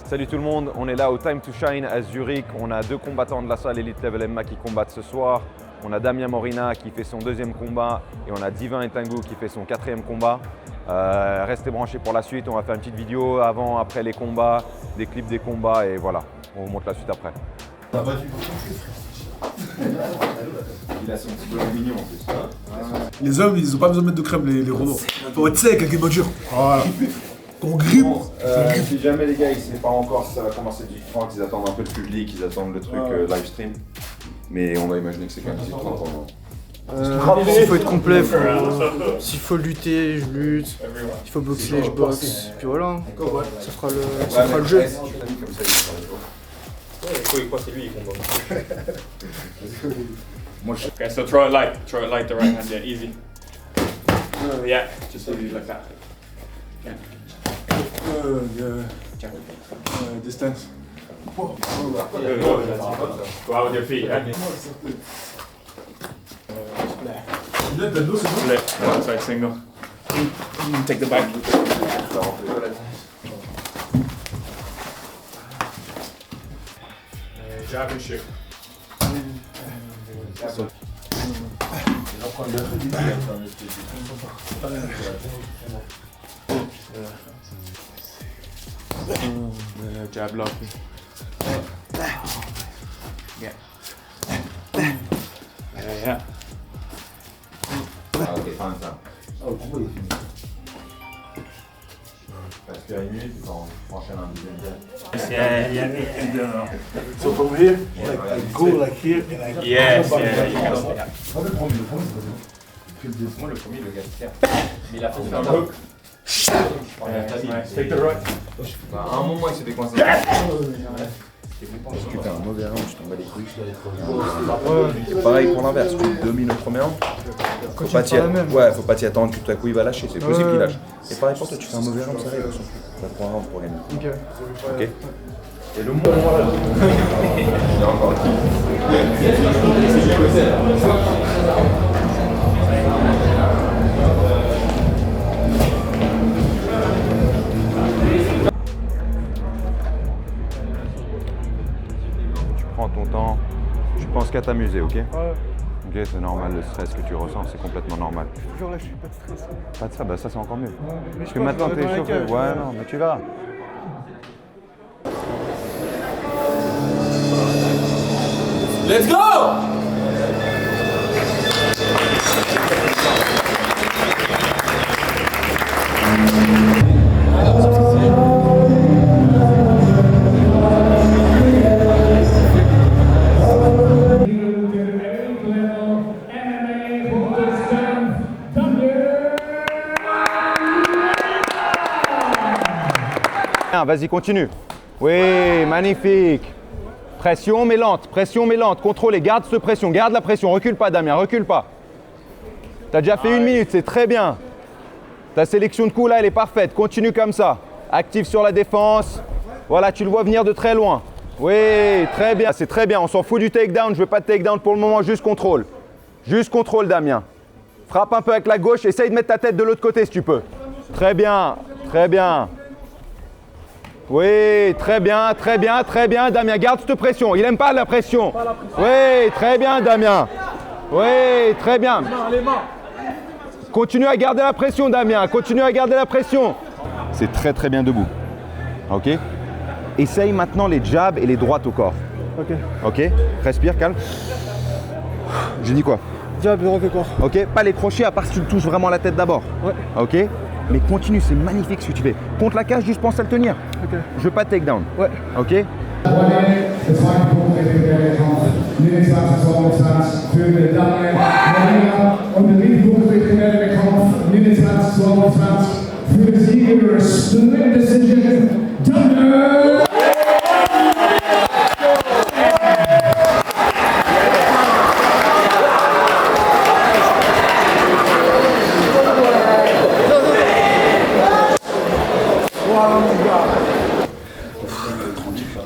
Salut tout le monde, on est là au Time to Shine à Zurich. On a deux combattants de la salle Elite Level MMA qui combattent ce soir. On a Damien Morina qui fait son deuxième combat et on a Divin Ntangu qui fait son quatrième combat. Restez branchés pour la suite, on va faire une petite vidéo avant, après les combats, des clips des combats et voilà, on vous montre la suite après. Il a son petit bonnet mignon en plus. Les hommes, ils ont pas besoin de mettre de crème, les robots. Faut être sec avec les bottures. Voilà. Qu'on grippe. Si jamais les gars ils savent pas encore si ça va commencer du 30, ils attendent un peu le public, ils attendent le truc live stream. Mais on va imaginer que c'est quand même 30 ans. S'il faut être complet, s'il faut lutter, je lutte. S'il faut boxer, je boxe. Puis voilà, ça fera le jeu. Il croit que c'est lui qui combat. Okay, so throw it light the right hand, yeah, easy. Yeah, just like that. Distance. Go out with your feet, yeah? Split, one side single. Take the back. Jab and shoot. Jab lock. Yeah. Yeah. Ah ok, fin de ça. Oh, pourquoi il est fini? Parce qu'à une minute, quand on enchaîne un deuxième jab. So from here, like go like here and like. Yes, yeah, you can. Moi le premier, le gars qui tire. Mais il a fait Down hook. Nice. Take the right. À un moment il s'est décoincé. Si tu fais un mauvais round, tu t'en bats les couilles. C'est pareil pour l'inverse, tu domines au premier round. Faut pas t'y attendre que tout à coup il va lâcher, c'est possible qu'il lâche. Et pareil pour toi, tu fais un mauvais round, ça arrive, ça prend un round pour gagner. Ok. Et le monde, voilà. Il y a encore qui. Prends ton temps, je pense qu'à t'amuser, ok? Ok, c'est normal, le stress que tu ressens, c'est complètement normal. Toujours là, je suis pas de stress. Pas de ça, bah ça c'est encore mieux. Parce que maintenant t'es chauffé, ouais non, mais tu verras. Let's go! Vas-y, continue. Oui, magnifique. Pression mais lente, contrôlez, garde cette pression, garde la pression, recule pas Damien, recule pas. T'as déjà fait 1 minute, c'est très bien. Ta sélection de coups là, elle est parfaite, continue comme ça. Active sur la défense. Voilà, tu le vois venir de très loin. Oui, très bien, c'est très bien, on s'en fout du takedown, je veux pas de takedown pour le moment, juste contrôle. Juste contrôle Damien. Frappe un peu avec la gauche, essaye de mettre ta tête de l'autre côté si tu peux. Très bien, très bien. Oui, très bien, Damien, garde cette pression, il n'aime pas la pression. Oui, très bien, Damien. Oui, très bien. Continue à garder la pression, Damien, continue à garder la pression. C'est très très bien debout. Ok. Essaye maintenant les jabs et les droites au corps. Ok. Ok, respire, calme. J'ai dit quoi? Jab, droite au corps. Ok, pas les crochets à part si tu le touches vraiment la tête d'abord. Ouais. Ok. Mais continue, c'est magnifique ce que tu fais. Contre la cage, juste pense à le tenir. Ok. Je veux pas de takedown. Ouais. Ok.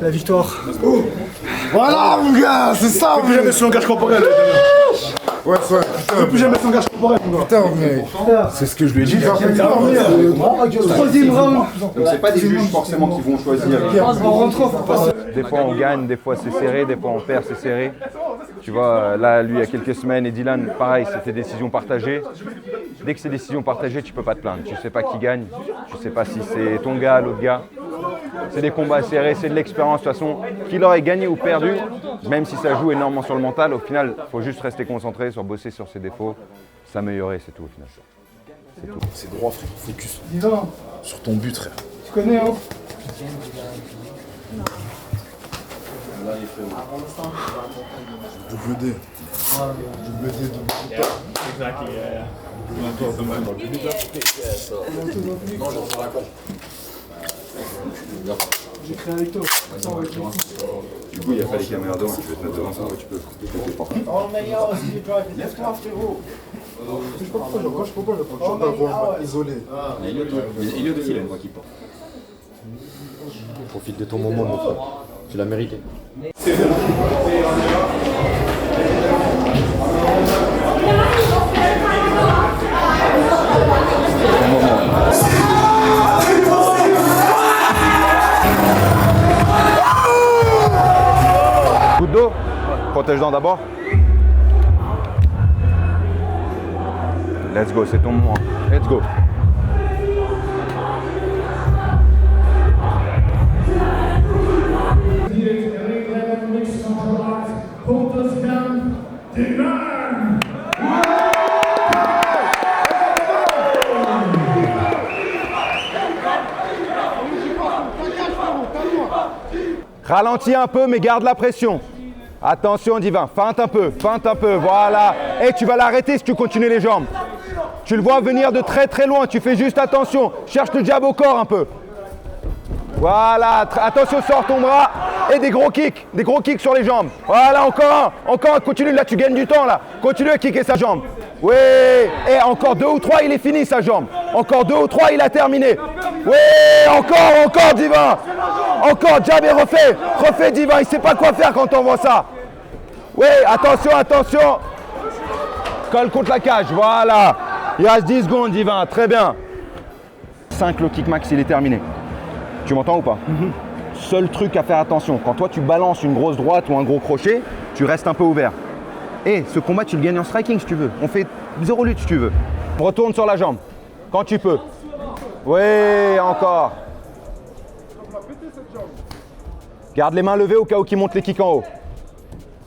La victoire. Voilà mon gars, c'est ça. J'ai jamais su langage corporel. Ouais, ouais. Ne plus jamais s'engager corporel, mon gars. Putain, mais c'est ce que je lui ai dit. Troisième round. Donc c'est pas des juges forcément qui vont choisir. Des fois on gagne, des fois c'est serré, des fois on perd, c'est serré. Tu vois, là, lui, il y a quelques semaines, et Dylan, pareil, c'était décision partagée. Dès que c'est décision partagée, tu peux pas te plaindre. Tu sais pas qui gagne, tu sais pas si c'est ton gars, l'autre gars. C'est des combats serrés, c'est de l'expérience. De toute façon, qu'il aurait gagné ou perdu, même si ça joue énormément sur le mental, au final, il faut juste rester concentré sur bosser sur ses défauts, s'améliorer, c'est tout au final. C'est droit, frère. Focus. Sur ton but, frère. Tu connais, hein? WD. Yeah, exactly, yeah. J'écris avec toi. Du coup, il n'y a pas les caméras devant, tu veux te mettre devant ça, tu peux. Lève-toi, frérot. Je sais pas pourquoi, je peux pas l'avoir isolé. Il est au défi, là, moi qui porte. Profite de ton moment, mon frère. Tu l'as mérité. Coup de dos, protège-dents d'abord. Let's go, c'est ton moment. Let's go. Ralentis un peu, mais garde la pression. Attention, Divin, feinte un peu, voilà. Et tu vas l'arrêter si tu continues les jambes. Tu le vois venir de très très loin, tu fais juste attention. Cherche le jab au corps un peu. Voilà, attention, sors ton bras. Et des gros kicks sur les jambes. Voilà, encore un, continue, là tu gagnes du temps là. Continue à kicker sa jambe. Oui, et encore 2 ou 3, il est fini sa jambe. Encore 2 ou 3, il a terminé. Oui, encore Divin. Encore, jab et refais Divin, il sait pas quoi faire quand on voit ça. Oui, attention. Colle contre la cage, voilà. Il reste 10 secondes Divin, très bien. 5, le kick max, il est terminé. Tu m'entends ou pas? Seul truc à faire attention, quand toi tu balances une grosse droite ou un gros crochet, tu restes un peu ouvert. Et ce combat, tu le gagnes en striking si tu veux. On fait 0 lutte si tu veux. Retourne sur la jambe, quand tu peux. Oui, encore. Garde les mains levées au cas où il monte les kicks en haut.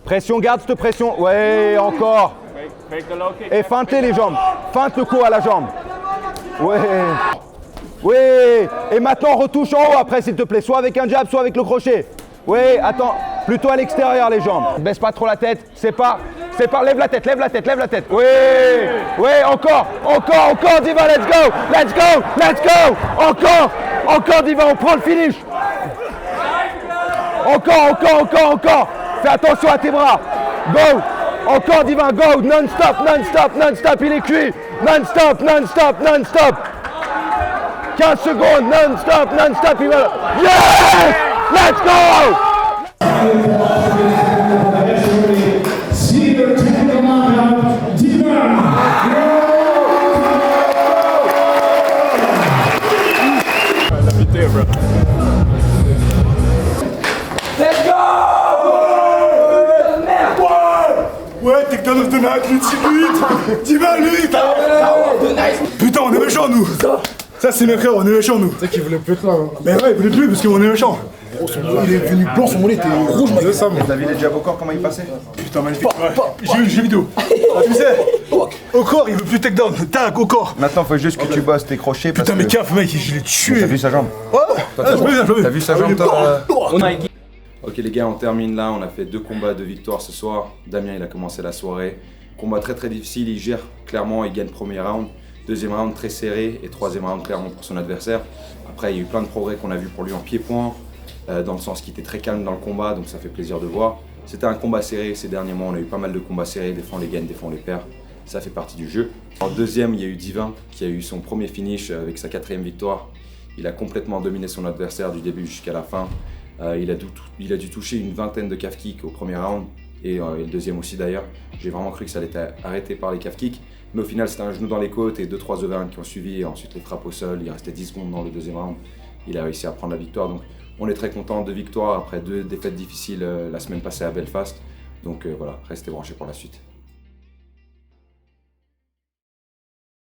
Pression, garde cette pression. Oui, encore. Et feinte les jambes. Feinte le cou à la jambe. Oui. Et maintenant, retouche en haut après, s'il te plaît. Soit avec un jab, soit avec le crochet. Oui, attends. Plutôt à l'extérieur, les jambes. Baisse pas trop la tête. C'est pas. Lève la tête. Oui. Encore, Diva, let's go. Encore, Diva, on prend le finish. Encore. Fais attention à tes bras. Go. Encore, Diva, go. Non-stop. Il est cuit. Non-stop. 15 secondes. Non-stop. Il va. Yes! Let's go! Ouais, takedown of the night, lutte. Divin, lui. Putain, on est méchants, nous. Ça, c'est mes frères, on est méchants, nous. C'est qu'il voulait plus être là. Mais ouais, il voulait plus parce qu'on est méchants. Il est venu blanc, son mollet était rouge, mais ça. T'as vu les jabs au corps, comment il passait? Putain, magnifique. J'ai vu vidéo. Tu sais, au corps, il veut plus takedown. Tac, au corps. Maintenant, faut juste que tu bosses tes crochets. Putain, mais caf, mec, je l'ai tué. T'as vu sa jambe? T'as vu sa jambe, toi? Ok les gars, on termine là, on a fait 2 combats, 2 victoires ce soir. Damien il a commencé la soirée. Combat très difficile, il gère clairement, il gagne premier round. Deuxième round très serré et troisième round clairement pour son adversaire. Après il y a eu plein de progrès qu'on a vu pour lui en pied-point, dans le sens qu'il était très calme dans le combat, donc ça fait plaisir de voir. C'était un combat serré ces derniers mois, on a eu pas mal de combats serrés, des fois on les gagne, des fois on les perd. Ça fait partie du jeu. En deuxième, il y a eu Divin qui a eu son premier finish avec sa 4e victoire. Il a complètement dominé son adversaire du début jusqu'à la fin. Il a dû toucher une vingtaine de calf kicks au premier round. et le deuxième aussi d'ailleurs. J'ai vraiment cru que ça allait être arrêté par les calf kicks, mais au final c'était un genou dans les côtes et 2-3 overhands qui ont suivi, et ensuite les frappes au sol. Il restait 10 secondes dans le deuxième round, il a réussi à prendre la victoire. Donc on est très content de victoire après 2 défaites difficiles la semaine passée à Belfast. Donc voilà, restez branchés pour la suite.